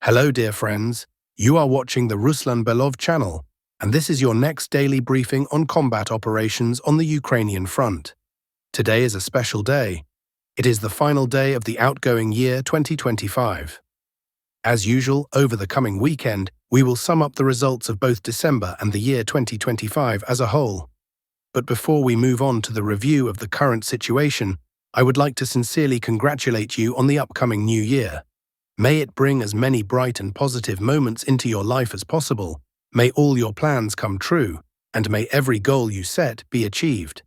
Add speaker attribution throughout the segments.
Speaker 1: Hello, dear friends. You are watching the Ruslan Belov channel, and this is your next daily briefing on combat operations on the Ukrainian front. Today is a special day. It is the final day of the outgoing year 2025. As usual, over the coming weekend, we will sum up the results of both December and the year 2025 as a whole. But before we move on to the review of the current situation, I would like to sincerely congratulate you on the upcoming new year. May it bring as many bright and positive moments into your life as possible. May all your plans come true, and may every goal you set be achieved.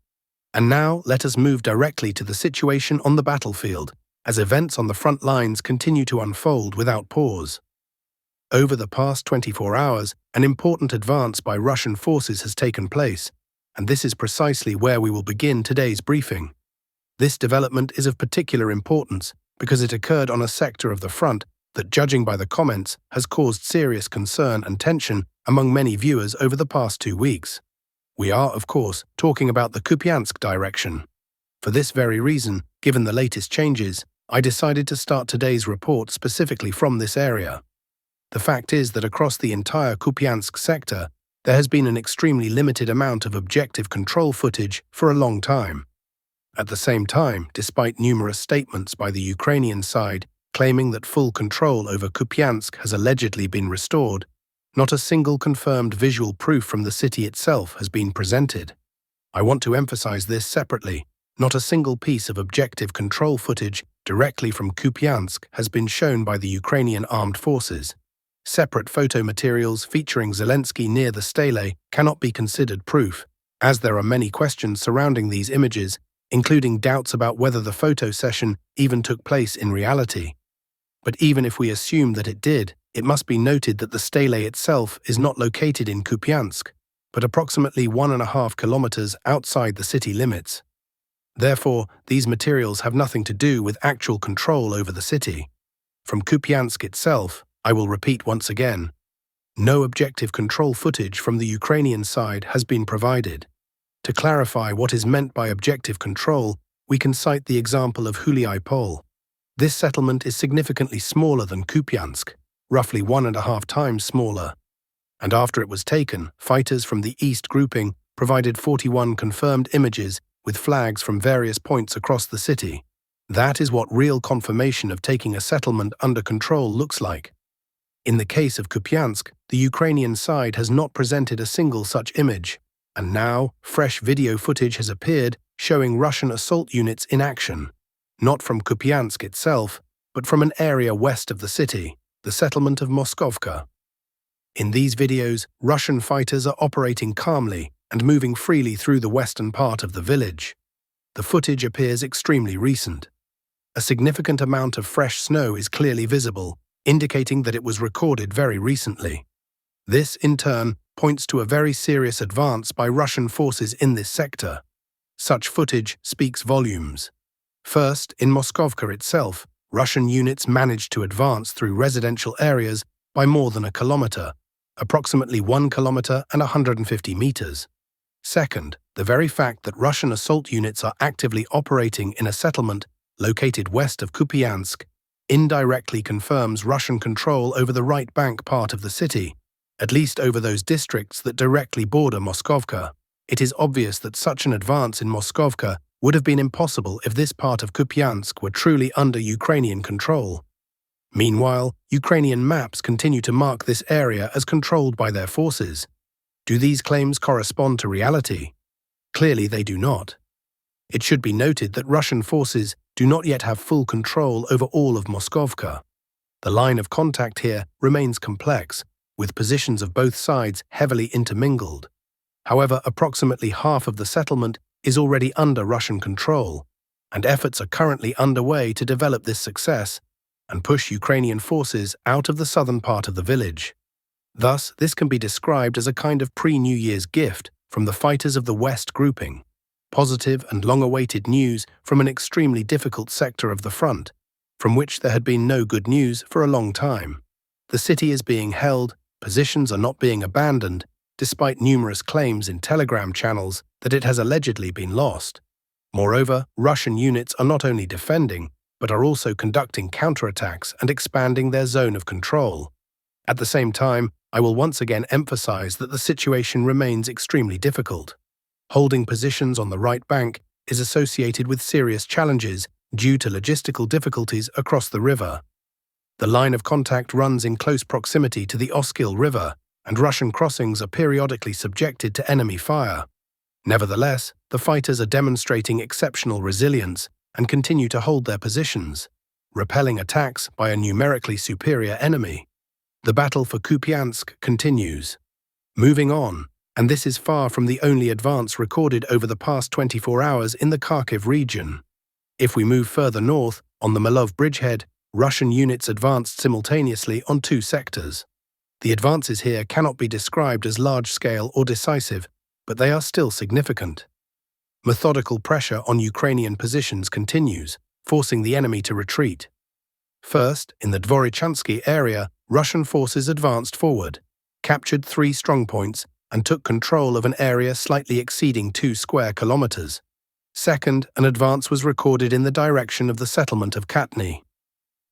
Speaker 1: And now, let us move directly to the situation on the battlefield, as events on the front lines continue to unfold without pause. Over the past 24 hours, an important advance by Russian forces has taken place, and this is precisely where we will begin today's briefing. This development is of particular importance because it occurred on a sector of the front that, judging by the comments, has caused serious concern and tension among many viewers over the past 2 weeks. We are, of course, talking about the Kupansk direction. For this very reason, given the latest changes, I decided to start today's report specifically from this area. The fact is that across the entire Kupansk sector, there has been an extremely limited amount of objective control footage for a long time. At the same time, despite numerous statements by the Ukrainian side claiming that full control over Kupansk has allegedly been restored, not a single confirmed visual proof from the city itself has been presented. I want to emphasize this separately. Not a single piece of objective control footage directly from Kupansk has been shown by the Ukrainian armed forces. Separate photo materials featuring Zelensky near the stele cannot be considered proof, as there are many questions surrounding these images, including doubts about whether the photo session even took place in reality. But even if we assume that it did, it must be noted that the stele itself is not located in Kupansk, but approximately 1.5 kilometers outside the city limits. Therefore, these materials have nothing to do with actual control over the city. From Kupansk itself, I will repeat once again, no objective control footage from the Ukrainian side has been provided. To clarify what is meant by objective control, we can cite the example of Huliai. This settlement is significantly smaller than Kupansk, roughly 1.5 times smaller. And after it was taken, fighters from the East grouping provided 41 confirmed images with flags from various points across the city. That is what real confirmation of taking a settlement under control looks like. In the case of Kupansk, the Ukrainian side has not presented a single such image. And now, fresh video footage has appeared showing Russian assault units in action, not from Kupansk itself, but from an area west of the city, the settlement of Moskovka. In these videos, Russian fighters are operating calmly and moving freely through the western part of the village. The footage appears extremely recent. A significant amount of fresh snow is clearly visible, indicating that it was recorded very recently. This, in turn, points to a very serious advance by Russian forces in this sector. Such footage speaks volumes. First, in Moskovka itself, Russian units managed to advance through residential areas by more than a kilometer, approximately 1 kilometer and 150 meters. Second, the very fact that Russian assault units are actively operating in a settlement located west of Kupiansk indirectly confirms Russian control over the right bank part of the city, at least over those districts that directly border Moskovka. It is obvious that such an advance in Moskovka would have been impossible if this part of Kupiansk were truly under Ukrainian control. Meanwhile, Ukrainian maps continue to mark this area as controlled by their forces. Do these claims correspond to reality? Clearly they do not. It should be noted that Russian forces do not yet have full control over all of Moskovka. The line of contact here remains complex, with positions of both sides heavily intermingled. However, approximately half of the settlement is already under Russian control, and efforts are currently underway to develop this success and push Ukrainian forces out of the southern part of the village. Thus, this can be described as a kind of pre-New Year's gift from the fighters of the West grouping. Positive and long-awaited news from an extremely difficult sector of the front, from which there had been no good news for a long time. The city is being held, positions are not being abandoned, despite numerous claims in Telegram channels that it has allegedly been lost. Moreover, Russian units are not only defending, but are also conducting counterattacks and expanding their zone of control. At the same time, I will once again emphasize that the situation remains extremely difficult. Holding positions on the right bank is associated with serious challenges due to logistical difficulties across the river. The line of contact runs in close proximity to the Oskil River, and Russian crossings are periodically subjected to enemy fire. Nevertheless, the fighters are demonstrating exceptional resilience and continue to hold their positions, repelling attacks by a numerically superior enemy. The battle for Kupansk continues. Moving on, and this is far from the only advance recorded over the past 24 hours in the Kharkiv region. If we move further north, on the Malov bridgehead, Russian units advanced simultaneously on two sectors. The advances here cannot be described as large-scale or decisive, but they are still significant. Methodical pressure on Ukrainian positions continues, forcing the enemy to retreat. First, in the Dvorichansky area, Russian forces advanced forward, captured 3 strongpoints, and took control of an area slightly exceeding 2 square kilometers. Second, an advance was recorded in the direction of the settlement of Katny.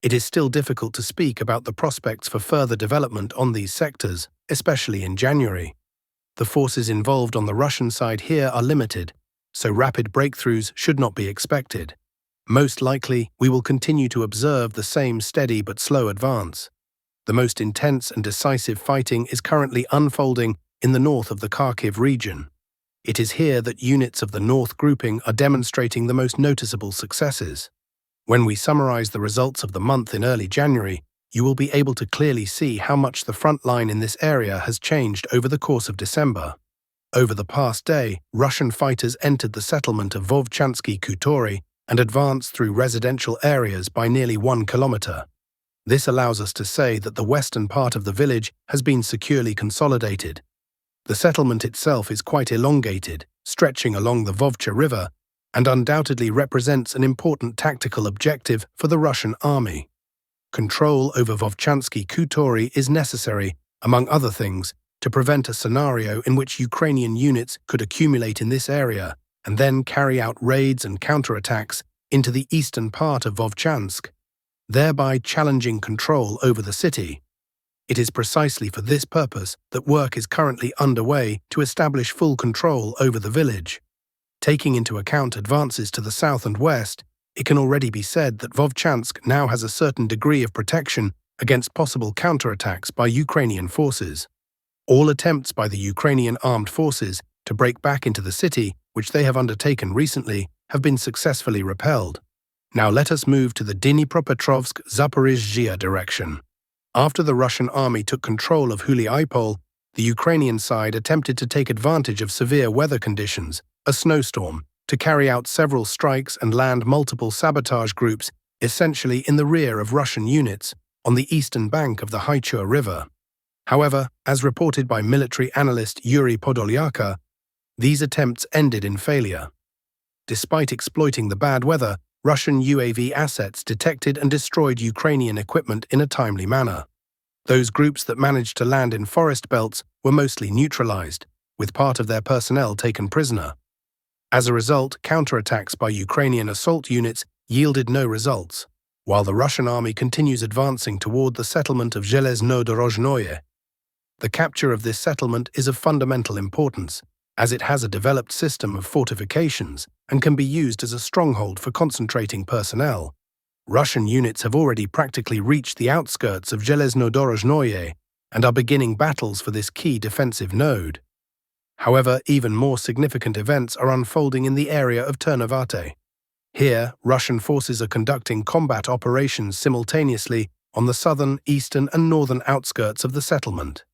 Speaker 1: It is still difficult to speak about the prospects for further development on these sectors, especially in January. The forces involved on the Russian side here are limited, so rapid breakthroughs should not be expected. Most likely, we will continue to observe the same steady but slow advance. The most intense and decisive fighting is currently unfolding in the north of the Kharkiv region. It is here that units of the North grouping are demonstrating the most noticeable successes. When we summarize the results of the month in early January, you will be able to clearly see how much the front line in this area has changed over the course of December. Over the past day, Russian fighters entered the settlement of Vovchansky Khutori and advanced through residential areas by nearly 1 kilometer. This allows us to say that the western part of the village has been securely consolidated. The settlement itself is quite elongated, stretching along the Vovcha River, and undoubtedly represents an important tactical objective for the Russian army. Control over Vovchansky Khutori is necessary, among other things, to prevent a scenario in which Ukrainian units could accumulate in this area and then carry out raids and counterattacks into the eastern part of Vovchansk, thereby challenging control over the city. It is precisely for this purpose that work is currently underway to establish full control over the village. Taking into account advances to the south and west, it can already be said that Vovchansk now has a certain degree of protection against possible counterattacks by Ukrainian forces. All attempts by the Ukrainian armed forces to break back into the city, which they have undertaken recently, have been successfully repelled. Now let us move to the Dnipropetrovsk-Zaporizhzhia direction. After the Russian army took control of Huliaipol, the Ukrainian side attempted to take advantage of severe weather conditions, a snowstorm, to carry out several strikes and land multiple sabotage groups, essentially in the rear of Russian units, on the eastern bank of the Haichur River. However, as reported by military analyst Yuri Podolyaka, these attempts ended in failure. Despite exploiting the bad weather, Russian UAV assets detected and destroyed Ukrainian equipment in a timely manner. Those groups that managed to land in forest belts were mostly neutralized, with part of their personnel taken prisoner. As a result, counterattacks by Ukrainian assault units yielded no results, while the Russian army continues advancing toward the settlement of Zhelezno-Dorozhnoye. The capture of this settlement is of fundamental importance, as it has a developed system of fortifications and can be used as a stronghold for concentrating personnel. Russian units have already practically reached the outskirts of Zhelezno-Dorozhnoye and are beginning battles for this key defensive node. However, even more significant events are unfolding in the area of Ternavate. Here, Russian forces are conducting combat operations simultaneously on the southern, eastern, and northern outskirts of the settlement.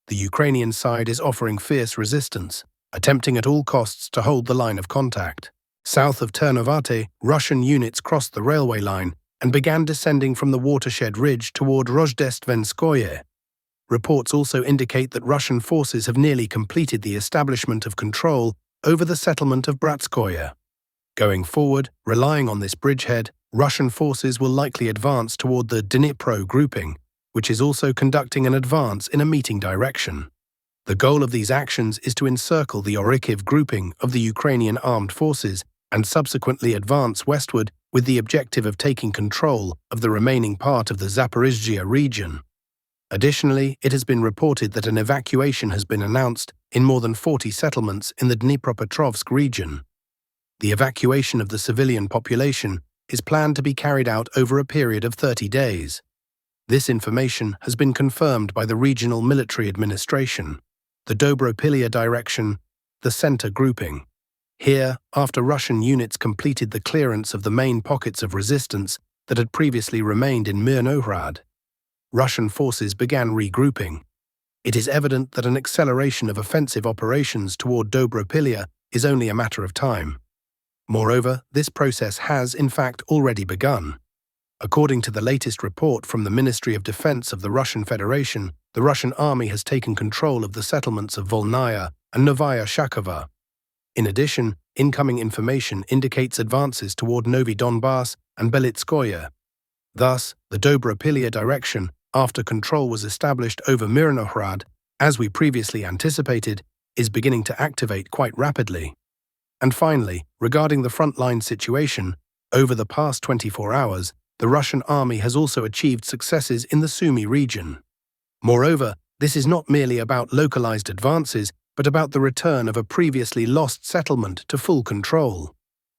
Speaker 1: The Ukrainian side is offering fierce resistance, attempting at all costs to hold the line of contact. South of Ternavate, Russian units crossed the railway line and began descending from the watershed ridge toward Rozhdestvenskoye. Reports also indicate that Russian forces have nearly completed the establishment of control over the settlement of Bratskoye. Going forward, relying on this bridgehead, Russian forces will likely advance toward the Dnipro grouping, which is also conducting an advance in a meeting direction. The goal of these actions is to encircle the Orikhiv grouping of the Ukrainian armed forces and subsequently advance westward with the objective of taking control of the remaining part of the Zaporizhzhia region. Additionally, it has been reported that an evacuation has been announced in more than 40 settlements in the Dnipropetrovsk region. The evacuation of the civilian population is planned to be carried out over a period of 30 days. This information has been confirmed by the Regional Military Administration, the Doropilia Direction, the Center Grouping. Here, after Russian units completed the clearance of the main pockets of resistance that had previously remained in Mirnohrad, Russian forces began regrouping. It is evident that an acceleration of offensive operations toward Doropilia is only a matter of time. Moreover, this process has, in fact, already begun. According to the latest report from the Ministry of Defense of the Russian Federation, the Russian army has taken control of the settlements of Volnaya and Novaya Shakova. In addition, incoming information indicates advances toward Novi Donbass and Belitskoye. Thus, the Doropilia direction, after control was established over Mirnohrad, as we previously anticipated, is beginning to activate quite rapidly. And finally, regarding the frontline situation, over the past 24 hours, the Russian army has also achieved successes in the Sunumi region. Moreover, this is not merely about localized advances, but about the return of a previously lost settlement to full control.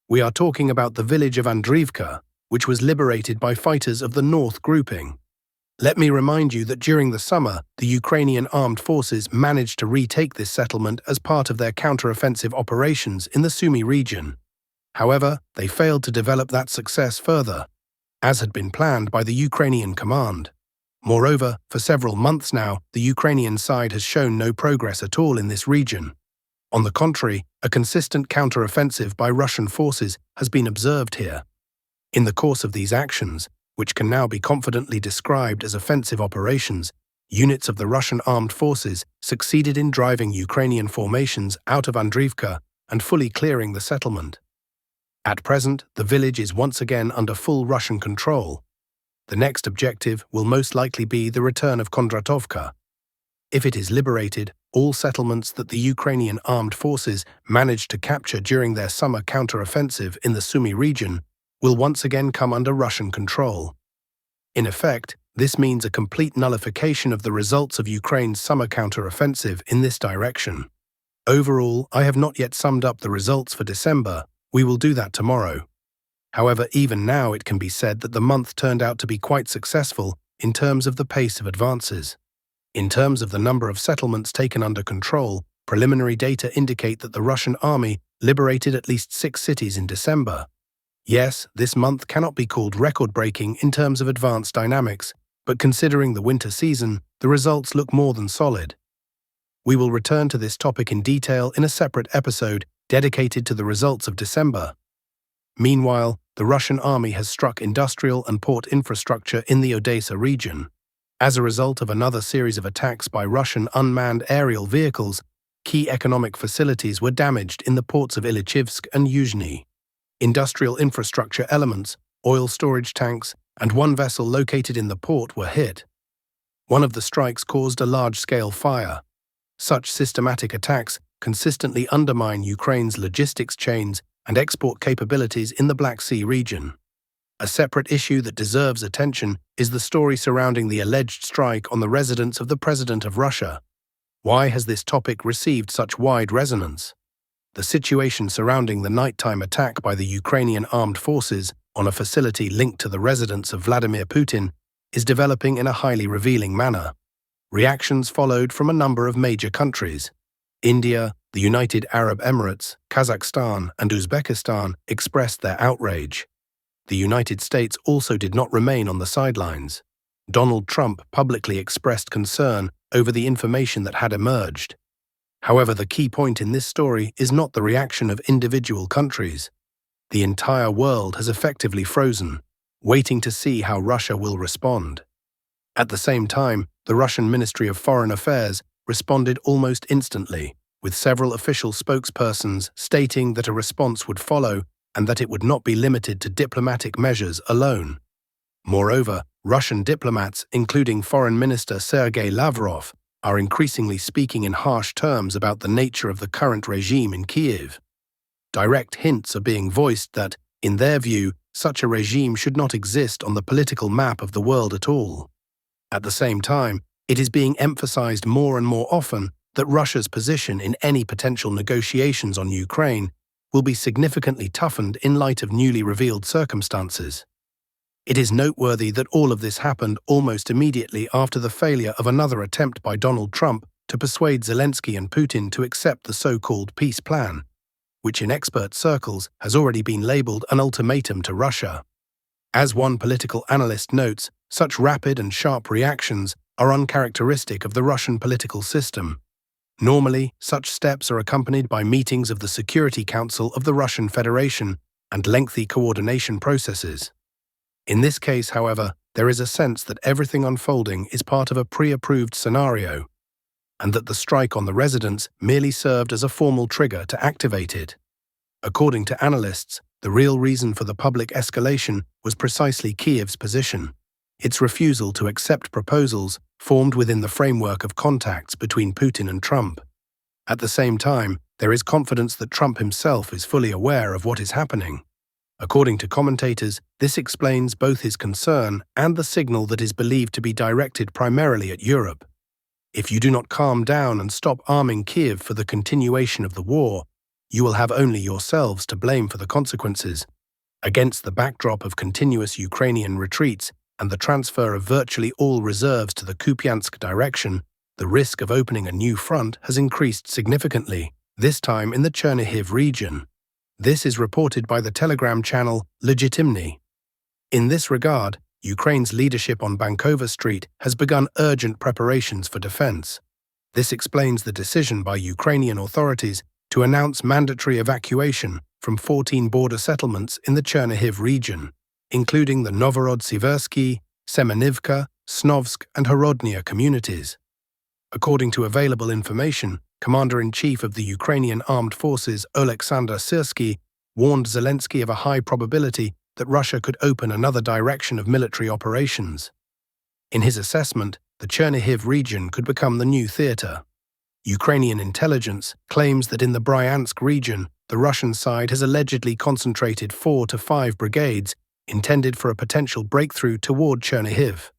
Speaker 1: We are talking about the village of Andriivka, which was liberated by fighters of the North Grouping. Let me remind you that during the summer, the Ukrainian armed forces managed to retake this settlement as part of their counter-offensive operations in the Sumy region. However, they failed to develop that success further, as had been planned by the Ukrainian command. Moreover, for several months now, the Ukrainian side has shown no progress at all in this region. On the contrary, a consistent counter-offensive by Russian forces has been observed here. In the course of these actions, which can now be confidently described as offensive operations, units of the Russian armed forces succeeded in driving Ukrainian formations out of Andriivka and fully clearing the settlement. At present, the village is once again under full Russian control. The next objective will most likely be the return of Kondratovka. If it is liberated, all settlements that the Ukrainian armed forces managed to capture during their summer counter-offensive in the Sumy region will once again come under Russian control. In effect, this means a complete nullification of the results of Ukraine's summer counter-offensive in this direction. Overall, I have not yet summed up the results for December. We will do that tomorrow. However, even now it can be said that the month turned out to be quite successful in terms of the pace of advances. In terms of the number of settlements taken under control, preliminary data indicate that the Russian army liberated at least 6 cities in December. Yes, this month cannot be called record-breaking in terms of advance dynamics, but considering the winter season, the results look more than solid. We will return to this topic in detail in a separate episode dedicated to the results of December. Meanwhile, the Russian army has struck industrial and port infrastructure in the Odesa region. As a result of another series of attacks by Russian unmanned aerial vehicles, key economic facilities were damaged in the ports of Ilychivsk and Yuzhny. Industrial infrastructure elements, oil storage tanks, and one vessel located in the port were hit. One of the strikes caused a large-scale fire. Such systematic attacks consistently undermine Ukraine's logistics chains and export capabilities in the Black Sea region. A separate issue that deserves attention is the story surrounding the alleged strike on the residence of the President of Russia. Why has this topic received such wide resonance? The situation surrounding the nighttime attack by the Ukrainian armed forces on a facility linked to the residence of Vladimir Putin is developing in a highly revealing manner. Reactions followed from a number of major countries. India, the United Arab Emirates, Kazakhstan, and Uzbekistan expressed their outrage. The United States also did not remain on the sidelines. Donald Trump publicly expressed concern over the information that had emerged. However, the key point in this story is not the reaction of individual countries. The entire world has effectively frozen, waiting to see how Russia will respond. At the same time, the Russian Ministry of Foreign Affairs responded almost instantly, with several official spokespersons stating that a response would follow and that it would not be limited to diplomatic measures alone. Moreover, Russian diplomats, including Foreign Minister Sergei Lavrov, are increasingly speaking in harsh terms about the nature of the current regime in Kyiv. Direct hints are being voiced that, in their view, such a regime should not exist on the political map of the world at all. At the same time, it is being emphasized more and more often that Russia's position in any potential negotiations on Ukraine will be significantly toughened in light of newly revealed circumstances. It is noteworthy that all of this happened almost immediately after the failure of another attempt by Donald Trump to persuade Zelensky and Putin to accept the so-called peace plan, which in expert circles has already been labeled an ultimatum to Russia. As one political analyst notes, such rapid and sharp reactions are uncharacteristic of the Russian political system. Normally, such steps are accompanied by meetings of the Security Council of the Russian Federation and lengthy coordination processes. In this case, however, there is a sense that everything unfolding is part of a pre-approved scenario, and that the strike on the residence merely served as a formal trigger to activate it. According to analysts, the real reason for the public escalation was precisely Kiev's position, its refusal to accept proposals formed within the framework of contacts between Putin and Trump. At the same time, there is confidence that Trump himself is fully aware of what is happening. According to commentators, this explains both his concern and the signal that is believed to be directed primarily at Europe. If you do not calm down and stop arming Kiev for the continuation of the war, you will have only yourselves to blame for the consequences. Against the backdrop of continuous Ukrainian retreats and the transfer of virtually all reserves to the Kupansk direction, the risk of opening a new front has increased significantly, this time in the Chernihiv region. This is reported by the Telegram channel Legitimny. In this regard, Ukraine's leadership on Bankova Street has begun urgent preparations for defense. This explains the decision by Ukrainian authorities to announce mandatory evacuation from 14 border settlements in the Chernihiv region, including the Novorod-Siversky, Semenivka, Snovsk, and Horodnia communities. According to available information, Commander-in-Chief of the Ukrainian Armed Forces Oleksandr Syrsky warned Zelensky of a high probability that Russia could open another direction of military operations. In his assessment, the Chernihiv region could become the new theater. Ukrainian intelligence claims that in the Bryansk region, the Russian side has allegedly concentrated 4 to 5 brigades intended for a potential breakthrough toward Chernihiv.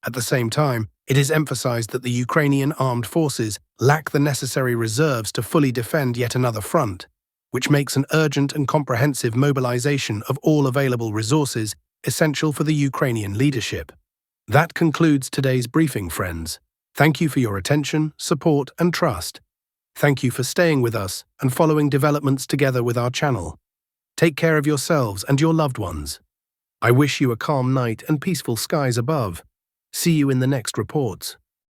Speaker 1: At the same time, it is emphasized that the Ukrainian armed forces lack the necessary reserves to fully defend yet another front, which makes an urgent and comprehensive mobilization of all available resources essential for the Ukrainian leadership. That concludes today's briefing, friends. Thank you for your attention, support, and trust. Thank you for staying with us and following developments together with our channel. Take care of yourselves and your loved ones. I wish you a calm night and peaceful skies above. See you in the next reports.